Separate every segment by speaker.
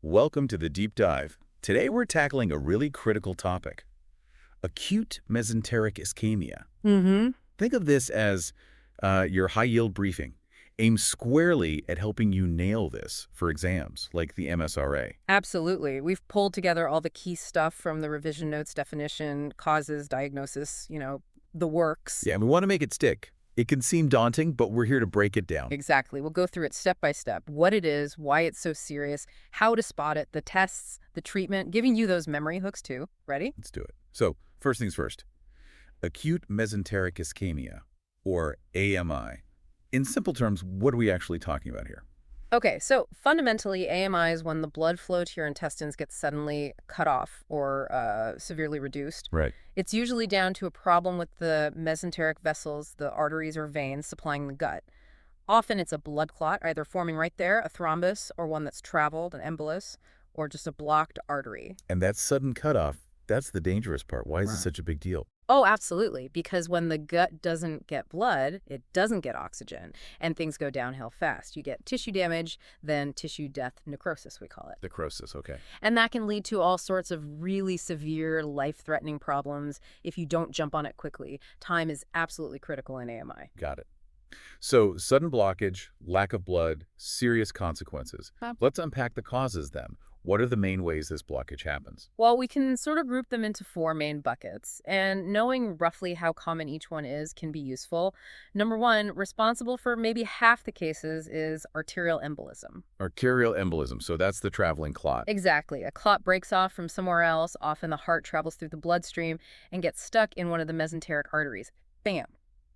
Speaker 1: Welcome to the deep dive. Today we're tackling a really critical topic, acute mesenteric ischemia. Think of this as your high-yield briefing, aimed squarely at helping you nail this for exams like the MSRA.
Speaker 2: Absolutely. We've pulled together all the key stuff from the revision notes, definition, causes, diagnosis, the works.
Speaker 1: Yeah, and we want to make it stick. It can seem daunting, but we're here to break it down.
Speaker 2: Exactly. We'll go through it step by step, what it is, why it's so serious, how to spot it, the tests, the treatment, giving you those memory hooks too. Ready?
Speaker 1: Let's do it. So, first things first. Acute mesenteric ischemia, or AMI. In simple terms, what are we actually talking about here?
Speaker 2: Okay, so fundamentally, AMI is when the blood flow to your intestines gets suddenly cut off or severely reduced.
Speaker 1: Right.
Speaker 2: It's usually down to a problem with the mesenteric vessels, the arteries or veins supplying the gut. Often it's a blood clot, either forming right there, a thrombus, or one that's traveled, an embolus, or just a blocked artery.
Speaker 1: And that sudden cutoff, that's the dangerous part. Why is it
Speaker 2: Right.
Speaker 1: such a big deal?
Speaker 2: Oh, absolutely, because when the gut doesn't get blood, it doesn't get oxygen, and things go downhill fast. You get tissue damage, then tissue death, necrosis, we call it.
Speaker 1: Necrosis, okay.
Speaker 2: And that can lead to all sorts of really severe, life-threatening problems if you don't jump on it quickly. Time is absolutely critical in AMI.
Speaker 1: Got it. So, sudden blockage, lack of blood, serious consequences. Let's unpack the causes then. What are the main ways this blockage happens?
Speaker 2: Well, we can sort of group them into four main buckets, and knowing roughly how common each one is can be useful. Number one, responsible for maybe half the cases is arterial embolism.
Speaker 1: Arterial embolism, so that's the traveling clot.
Speaker 2: Exactly. A clot breaks off from somewhere else, often the heart travels through the bloodstream, and gets stuck in one of the mesenteric arteries. Bam!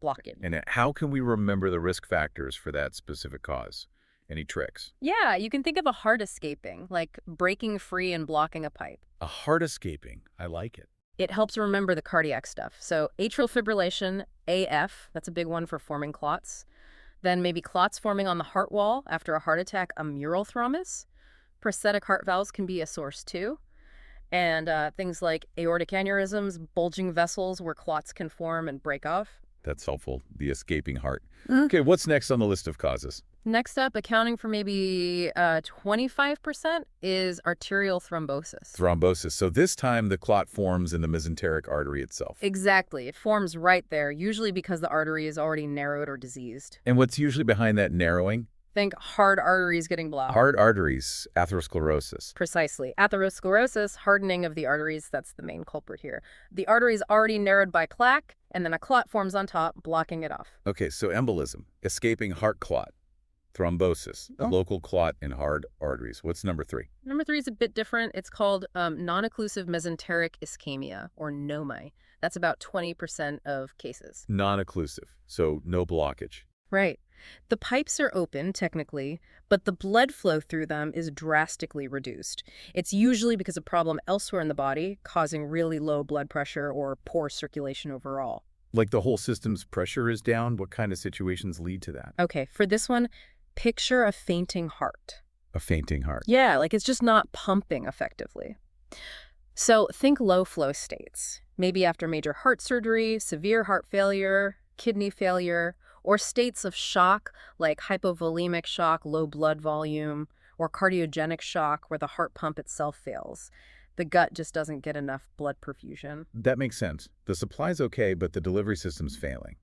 Speaker 2: Blockage.
Speaker 1: And how can we remember the risk factors for that specific cause? Any tricks?
Speaker 2: Yeah, you can think of a heart escaping, like breaking free and blocking a pipe.
Speaker 1: A heart escaping. I like it.
Speaker 2: It helps remember the cardiac stuff. So atrial fibrillation, AF, that's a big one for forming clots. Then maybe clots forming on the heart wall after a heart attack, a mural thrombus. Prosthetic heart valves can be a source too. And things like aortic aneurysms, bulging vessels where clots can form and break off.
Speaker 1: That's helpful, the escaping heart. Okay, what's next on the list of causes?
Speaker 2: Next up, accounting for maybe 25% is arterial thrombosis.
Speaker 1: Thrombosis. So this time the clot forms in the mesenteric artery itself.
Speaker 2: Exactly. It forms right there, usually because the artery is already narrowed or diseased.
Speaker 1: And what's usually behind that narrowing?
Speaker 2: Think hard arteries getting blocked.
Speaker 1: Hard arteries, atherosclerosis.
Speaker 2: Precisely. Atherosclerosis, hardening of the arteries, that's the main culprit here. The artery is already narrowed by plaque, and then a clot forms on top, blocking it off.
Speaker 1: Okay, so embolism, escaping heart clot. Thrombosis, a local clot in hard arteries. What's number three?
Speaker 2: Number three is a bit different. It's called non-occlusive mesenteric ischemia, or NOMI. That's about 20% of cases.
Speaker 1: Non-occlusive, so no blockage.
Speaker 2: Right. The pipes are open, technically, but the blood flow through them is drastically reduced. It's usually because of problem elsewhere in the body, causing really low blood pressure or poor circulation overall.
Speaker 1: Like the whole system's pressure is down? What kind of situations lead to that?
Speaker 2: Okay, for this one, picture a fainting heart.
Speaker 1: A fainting heart.
Speaker 2: Yeah, like it's just not pumping effectively. So think low flow states. Maybe after major heart surgery, severe heart failure, kidney failure, or states of shock like hypovolemic shock, low blood volume, or cardiogenic shock where the heart pump itself fails. The gut just doesn't get enough blood perfusion.
Speaker 1: That makes sense. The supply's okay, but the delivery system's failing.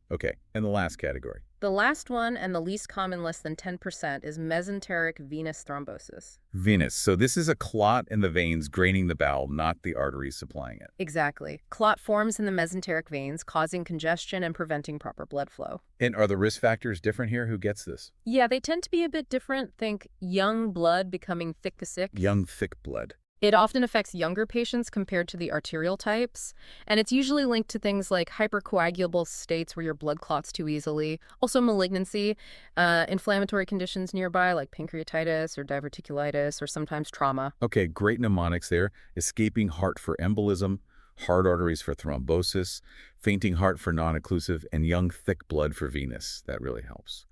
Speaker 1: Okay, and the last category.
Speaker 2: The last one, and the least common, less than 10%, is mesenteric venous thrombosis.
Speaker 1: Venous. So this is a clot in the veins draining the bowel, not the arteries supplying it.
Speaker 2: Exactly. Clot forms in the mesenteric veins, causing congestion and preventing proper blood flow.
Speaker 1: And are the risk factors different here? Who gets this?
Speaker 2: Yeah, they tend to be a bit different. Think young blood becoming thick-a-sick.
Speaker 1: Young, thick blood.
Speaker 2: It often affects younger patients compared to the arterial types, and it's usually linked to things like hypercoagulable states where your blood clots too easily, also malignancy, inflammatory conditions nearby like pancreatitis or diverticulitis, or sometimes trauma.
Speaker 1: Okay, great mnemonics there. Escaping heart for embolism, hard arteries for thrombosis, fainting heart for non-occlusive, and young, thick blood for venous. That really helps.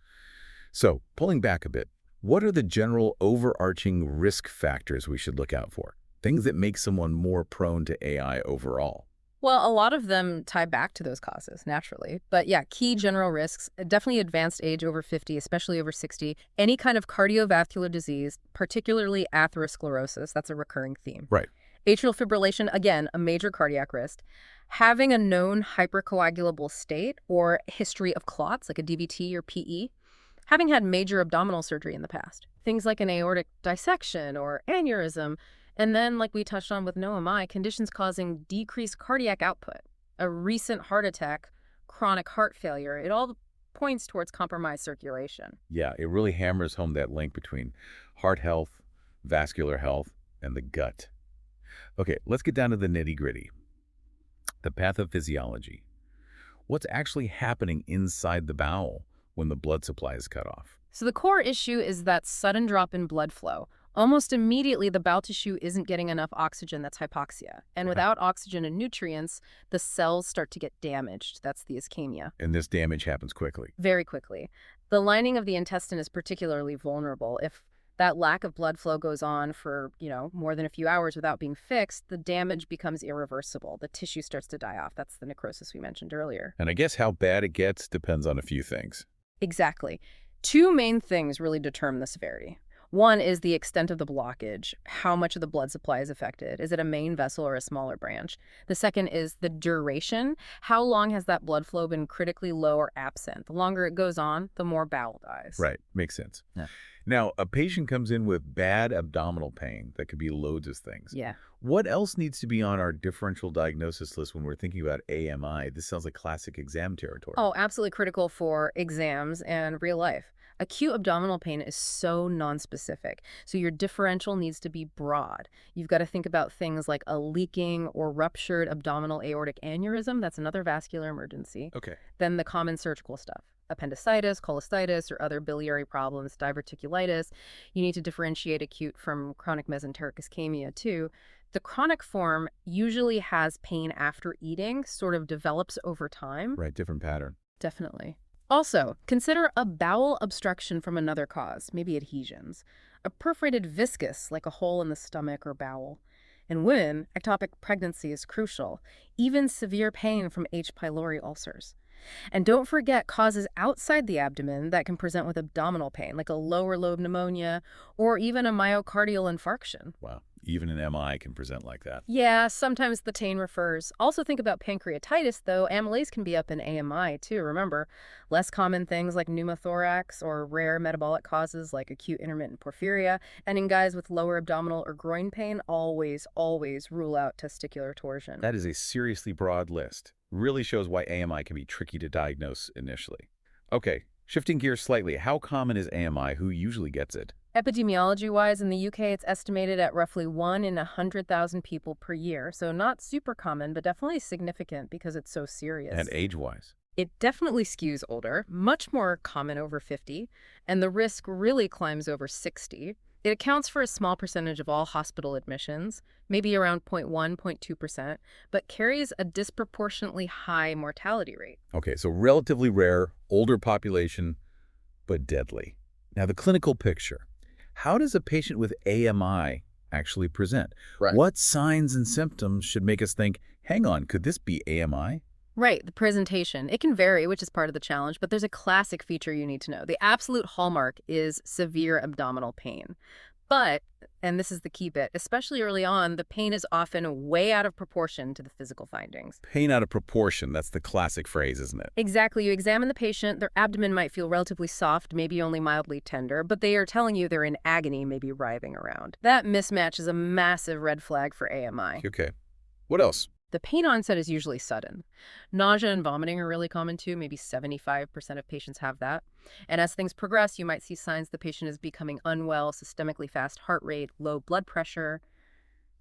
Speaker 1: So, pulling back a bit, what are the general overarching risk factors we should look out for? Things that make someone more prone to AI overall.
Speaker 2: Well, a lot of them tie back to those causes, naturally. But yeah, key general risks, definitely advanced age over 50, especially over 60, any kind of cardiovascular disease, particularly atherosclerosis, that's a recurring theme.
Speaker 1: Right.
Speaker 2: Atrial fibrillation, again, a major cardiac risk. Having a known hypercoagulable state or history of clots, like a DVT or PE. Having had major abdominal surgery in the past. Things like an aortic dissection or aneurysm. And then, like we touched on with NOMI, conditions causing decreased cardiac output, a recent heart attack, chronic heart failure. It all points towards compromised circulation.
Speaker 1: Yeah, it really hammers home that link between heart health, vascular health, and the gut. Okay, let's get down to the nitty-gritty. The pathophysiology. What's actually happening inside the bowel when the blood supply is cut off?
Speaker 2: So the core issue is that sudden drop in blood flow. Almost immediately, the bowel tissue isn't getting enough oxygen. That's hypoxia. And without oxygen and nutrients, the cells start to get damaged. That's the ischemia.
Speaker 1: And this damage happens quickly.
Speaker 2: Very quickly. The lining of the intestine is particularly vulnerable. If that lack of blood flow goes on for, more than a few hours without being fixed, the damage becomes irreversible. The tissue starts to die off. That's the necrosis we mentioned earlier.
Speaker 1: And I guess how bad it gets depends on a few things.
Speaker 2: Exactly. Two main things really determine the severity. One is the extent of the blockage, how much of the blood supply is affected. Is it a main vessel or a smaller branch? The second is the duration. How long has that blood flow been critically low or absent? The longer it goes on, the more bowel dies.
Speaker 1: Right. Makes sense.
Speaker 2: Yeah.
Speaker 1: Now, a patient comes in with bad abdominal pain that could be loads of things.
Speaker 2: Yeah.
Speaker 1: What else needs to be on our differential diagnosis list when we're thinking about AMI? This sounds like classic exam territory.
Speaker 2: Oh, absolutely critical for exams and real life. Acute abdominal pain is so nonspecific, so your differential needs to be broad. You've got to think about things like a leaking or ruptured abdominal aortic aneurysm. That's another vascular emergency.
Speaker 1: Okay.
Speaker 2: Then the common surgical stuff. Appendicitis, cholecystitis, or other biliary problems, diverticulitis. You need to differentiate acute from chronic mesenteric ischemia, too. The chronic form usually has pain after eating, sort of develops over time.
Speaker 1: Right, different pattern.
Speaker 2: Definitely. Also, consider a bowel obstruction from another cause, maybe adhesions. A perforated viscus, like a hole in the stomach or bowel. In women, ectopic pregnancy is crucial, even severe pain from H. pylori ulcers. And don't forget causes outside the abdomen that can present with abdominal pain, like a lower lobe pneumonia or even a myocardial infarction.
Speaker 1: Wow. Even an MI can present like that.
Speaker 2: Yeah, sometimes the pain refers. Also think about pancreatitis, though. Amylase can be up in AMI, too, remember. Less common things like pneumothorax or rare metabolic causes like acute intermittent porphyria. And in guys with lower abdominal or groin pain, always rule out testicular torsion.
Speaker 1: That is a seriously broad list. Really shows why AMI can be tricky to diagnose initially. Okay, shifting gears slightly, how common is AMI? Who usually gets it?
Speaker 2: Epidemiology-wise, in the UK, it's estimated at roughly 1 in 100,000 people per year. So not super common, but definitely significant because it's so serious.
Speaker 1: And age-wise?
Speaker 2: It definitely skews older, much more common over 50, and the risk really climbs over 60. It accounts for a small percentage of all hospital admissions, maybe around 0.1, 0.2%, but carries a disproportionately high mortality rate.
Speaker 1: Okay, so relatively rare, older population, but deadly. Now, the clinical picture. How does a patient with AMI actually present?
Speaker 2: Right.
Speaker 1: What signs and symptoms should make us think, hang on, could this be AMI?
Speaker 2: Right, the presentation. It can vary, which is part of the challenge, but there's a classic feature you need to know. The absolute hallmark is severe abdominal pain. But, and this is the key bit, especially early on, the pain is often way out of proportion to the physical findings.
Speaker 1: Pain out of proportion, that's the classic phrase, isn't it?
Speaker 2: Exactly. You examine the patient, their abdomen might feel relatively soft, maybe only mildly tender, but they are telling you they're in agony, maybe writhing around. That mismatch is a massive red flag for AMI.
Speaker 1: Okay. What else?
Speaker 2: The pain onset is usually sudden. Nausea and vomiting are really common too. Maybe 75% of patients have that. And as things progress, you might see signs the patient is becoming unwell, systemically fast heart rate, low blood pressure,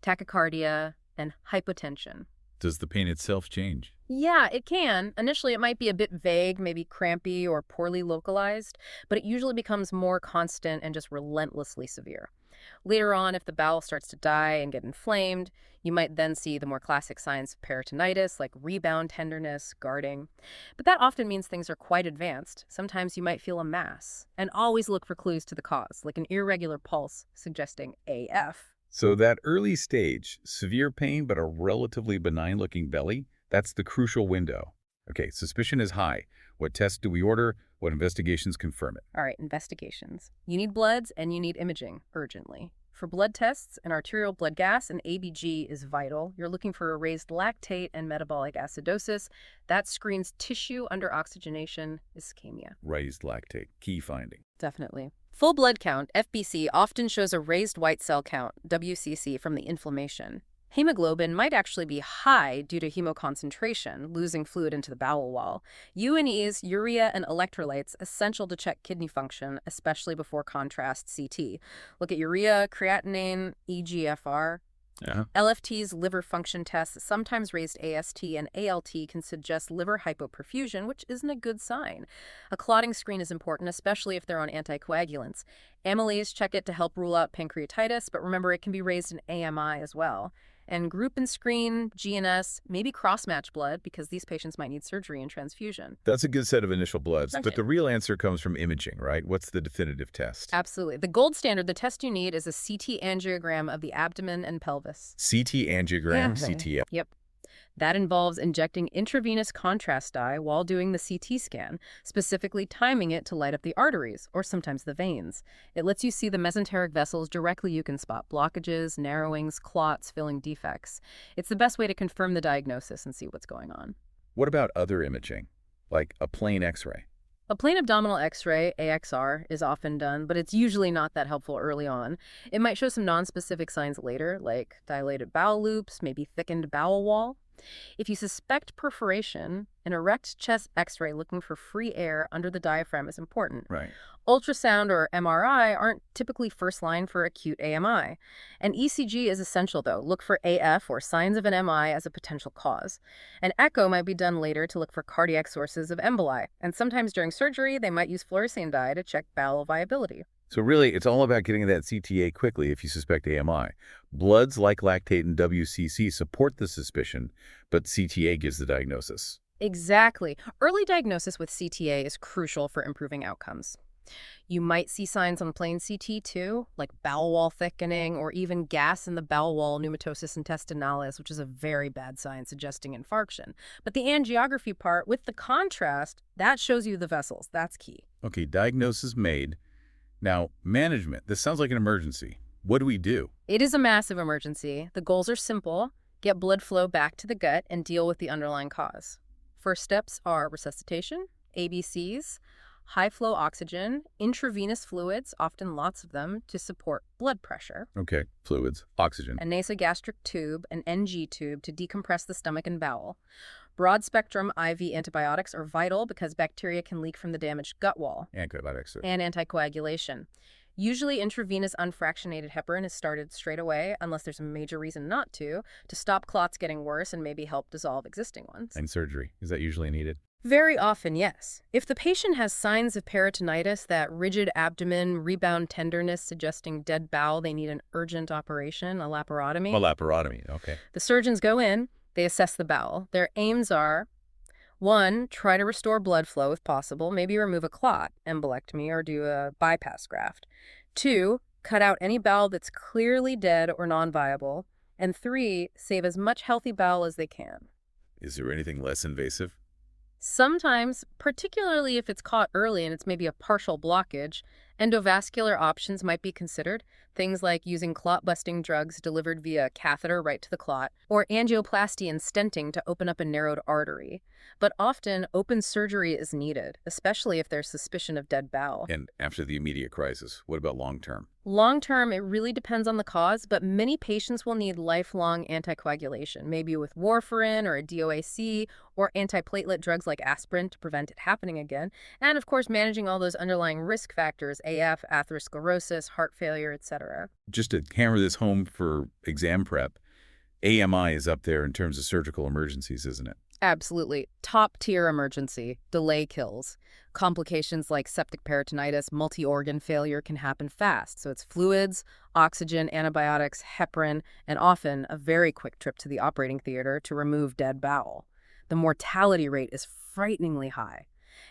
Speaker 2: tachycardia, and hypotension.
Speaker 1: Does the pain itself change?
Speaker 2: Yeah, it can. Initially, it might be a bit vague, maybe crampy or poorly localized, but it usually becomes more constant and just relentlessly severe. Later on, if the bowel starts to die and get inflamed, you might then see the more classic signs of peritonitis, like rebound tenderness, guarding. But that often means things are quite advanced. Sometimes you might feel a mass. And always look for clues to the cause, like an irregular pulse suggesting AF.
Speaker 1: So that early stage, severe pain but a relatively benign-looking belly, that's the crucial window. Okay, suspicion is high. What tests do we order? What investigations confirm it?
Speaker 2: All right, investigations. You need bloods and you need imaging urgently. For blood tests, an arterial blood gas, an ABG, is vital. You're looking for a raised lactate and metabolic acidosis. That screens tissue under oxygenation, ischemia.
Speaker 1: Raised lactate, key finding.
Speaker 2: Definitely. Full blood count, FBC, often shows a raised white cell count, WCC, from the inflammation. Hemoglobin might actually be high due to hemoconcentration, losing fluid into the bowel wall. U&Es, urea, and electrolytes, essential to check kidney function, especially before contrast CT. Look at urea, creatinine, EGFR. LFTs, liver function tests, sometimes raised AST and ALT can suggest liver hypoperfusion, which isn't a good sign. A clotting screen is important, especially if they're on anticoagulants. Amylase, check it to help rule out pancreatitis, but remember it can be raised in AMI as well. And group and screen, GNS, maybe cross-match blood because these patients might need surgery and transfusion.
Speaker 1: That's a good set of initial bloods,
Speaker 2: Okay.
Speaker 1: but the real answer comes from imaging, right? What's the definitive test?
Speaker 2: Absolutely. The gold standard, the test you need is a CT angiogram of the abdomen and pelvis.
Speaker 1: CT angiogram,
Speaker 2: Yeah.
Speaker 1: CTF.
Speaker 2: Yep. That involves injecting intravenous contrast dye while doing the CT scan, specifically timing it to light up the arteries, or sometimes the veins. It lets you see the mesenteric vessels directly. You can spot blockages, narrowings, clots, filling defects. It's the best way to confirm the diagnosis and see what's going on.
Speaker 1: What about other imaging, like a plain X-ray?
Speaker 2: A plain abdominal X-ray, AXR, is often done, but it's usually not that helpful early on. It might show some nonspecific signs later, like dilated bowel loops, maybe thickened bowel wall. If you suspect perforation, an erect chest X-ray looking for free air under the diaphragm is important.
Speaker 1: Right.
Speaker 2: Ultrasound or MRI aren't typically first line for acute AMI. An ECG is essential, though. Look for AF or signs of an MI as a potential cause. An echo might be done later to look for cardiac sources of emboli. And sometimes during surgery, they might use fluorescein dye to check bowel viability.
Speaker 1: So really, it's all about getting that CTA quickly if you suspect AMI. Bloods like lactate and WCC support the suspicion, but CTA gives the diagnosis.
Speaker 2: Exactly. Early diagnosis with CTA is crucial for improving outcomes. You might see signs on plain CT too, like bowel wall thickening or even gas in the bowel wall, pneumatosis intestinalis, which is a very bad sign suggesting infarction. But the angiography part with the contrast, that shows you the vessels. That's key.
Speaker 1: Okay, diagnosis made. Now, management. This sounds like an emergency. What do we do?
Speaker 2: It is a massive emergency. The goals are simple. Get blood flow back to the gut and deal with the underlying cause. First steps are resuscitation, ABCs, high flow oxygen, intravenous fluids, often lots of them, to support blood pressure.
Speaker 1: Okay, fluids, oxygen.
Speaker 2: A nasogastric tube, an NG tube, to decompress the stomach and bowel. Broad-spectrum IV antibiotics are vital because bacteria can leak from the damaged gut wall.
Speaker 1: Antibiotics.
Speaker 2: And anticoagulation. Usually intravenous unfractionated heparin is started straight away, unless there's a major reason not to stop clots getting worse and maybe help dissolve existing ones.
Speaker 1: And surgery. Is that usually needed?
Speaker 2: Very often, yes. If the patient has signs of peritonitis, that rigid abdomen, rebound tenderness suggesting dead bowel, they need an urgent operation, a laparotomy.
Speaker 1: A laparotomy, okay.
Speaker 2: The surgeons go in, they assess the bowel. Their aims are: 1, try to restore blood flow if possible, maybe remove a clot, embolectomy, or do a bypass graft. 2, cut out any bowel that's clearly dead or non-viable. And 3, save as much healthy bowel as they can.
Speaker 1: Is there anything less invasive?
Speaker 2: Sometimes, particularly if it's caught early and it's maybe a partial blockage, endovascular options might be considered. Things like using clot-busting drugs delivered via catheter right to the clot, or angioplasty and stenting to open up a narrowed artery. But often, open surgery is needed, especially if there's suspicion of dead bowel.
Speaker 1: And after the immediate crisis, what about long-term?
Speaker 2: Long-term, it really depends on the cause, but many patients will need lifelong anticoagulation, maybe with warfarin or a DOAC, or antiplatelet drugs like aspirin to prevent it happening again. And of course, managing all those underlying risk factors, AF, atherosclerosis, heart failure, etc.
Speaker 1: Just to hammer this home for exam prep, AMI is up there in terms of surgical emergencies, isn't it?
Speaker 2: Absolutely. Top-tier emergency. Delay kills. Complications like septic peritonitis, multi-organ failure can happen fast. So it's fluids, oxygen, antibiotics, heparin, and often a very quick trip to the operating theater to remove dead bowel. The mortality rate is frighteningly high.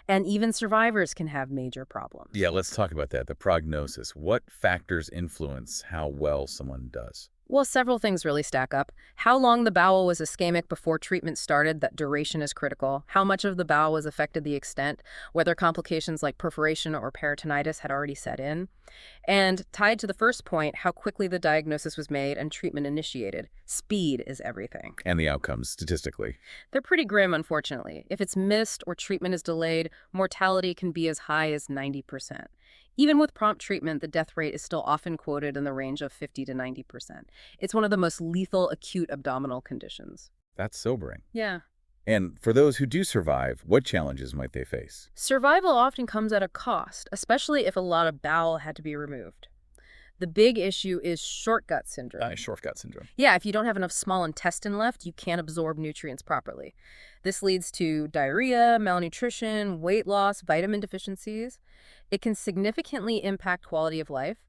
Speaker 2: And even survivors can have major problems.
Speaker 1: Yeah, let's talk about that, the prognosis. What factors influence how well someone does?
Speaker 2: Well, several things really stack up. How long the bowel was ischemic before treatment started, that duration is critical. How much of the bowel was affected, the extent, whether complications like perforation or peritonitis had already set in. And tied to the first point, how quickly the diagnosis was made and treatment initiated. Speed is everything.
Speaker 1: And the outcomes, statistically.
Speaker 2: They're pretty grim, unfortunately. If it's missed or treatment is delayed, mortality can be as high as 90%. Even with prompt treatment, the death rate is still often quoted in the range of 50 to 90%. It's one of the most lethal acute abdominal conditions.
Speaker 1: That's sobering.
Speaker 2: Yeah.
Speaker 1: And for those who do survive, what challenges might they face?
Speaker 2: Survival often comes at a cost, especially if a lot of bowel had to be removed. The big issue is short gut syndrome.
Speaker 1: Short gut syndrome.
Speaker 2: Yeah, if you don't have enough small intestine left, you can't absorb nutrients properly. This leads to diarrhea, malnutrition, weight loss, vitamin deficiencies. It can significantly impact quality of life,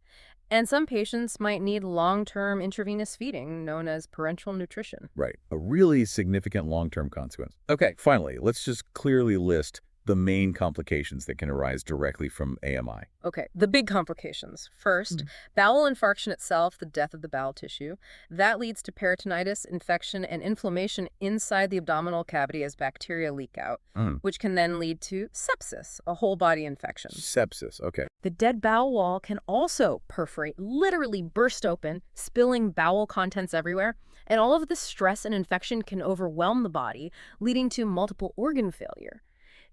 Speaker 2: and some patients might need long-term intravenous feeding, known as parenteral nutrition.
Speaker 1: Right. A really significant long-term consequence. Okay, finally, let's just clearly list the main complications that can arise directly from AMI.
Speaker 2: Okay, the big complications. First, bowel infarction itself, the death of the bowel tissue. That leads to peritonitis, infection, and inflammation inside the abdominal cavity as bacteria leak out, which can then lead to sepsis, a whole body infection.
Speaker 1: Sepsis, okay.
Speaker 2: The dead bowel wall can also perforate, literally burst open, spilling bowel contents everywhere. And all of this stress and infection can overwhelm the body, leading to multiple organ failure.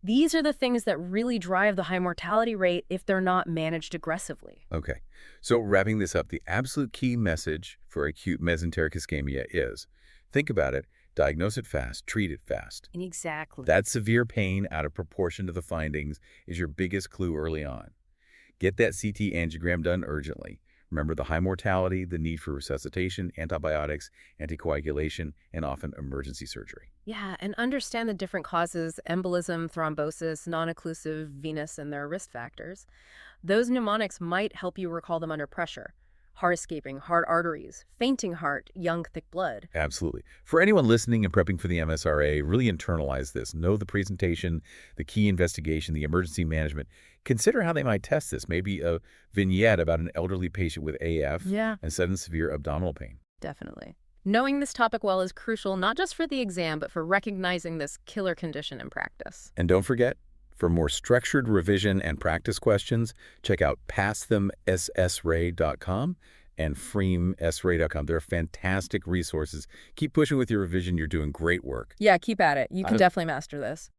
Speaker 2: These are the things that really drive the high mortality rate if they're not managed aggressively.
Speaker 1: Okay. So wrapping this up, the absolute key message for acute mesenteric ischemia is, think about it, diagnose it fast, treat it fast.
Speaker 2: Exactly.
Speaker 1: That severe pain out of proportion to the findings is your biggest clue early on. Get that CT angiogram done urgently. Remember the high mortality, the need for resuscitation, antibiotics, anticoagulation, and often emergency surgery.
Speaker 2: Yeah, and understand the different causes, embolism, thrombosis, non-occlusive, venous, and their risk factors. Those mnemonics might help you recall them under pressure. Heart escaping, hard arteries, fainting heart, young, thick blood.
Speaker 1: Absolutely. For anyone listening and prepping for the MSRA, really internalize this. Know the presentation, the key investigation, the emergency management. Consider how they might test this. Maybe a vignette about an elderly patient with AF and sudden severe abdominal pain.
Speaker 2: Definitely. Knowing this topic well is crucial, not just for the exam, but for recognizing this killer condition in practice.
Speaker 1: And don't forget, for more structured revision and practice questions, check out passthemssra.com and freemsra.com. They're fantastic resources. Keep pushing with your revision. You're doing great work.
Speaker 2: Yeah, keep at it. You can definitely master this.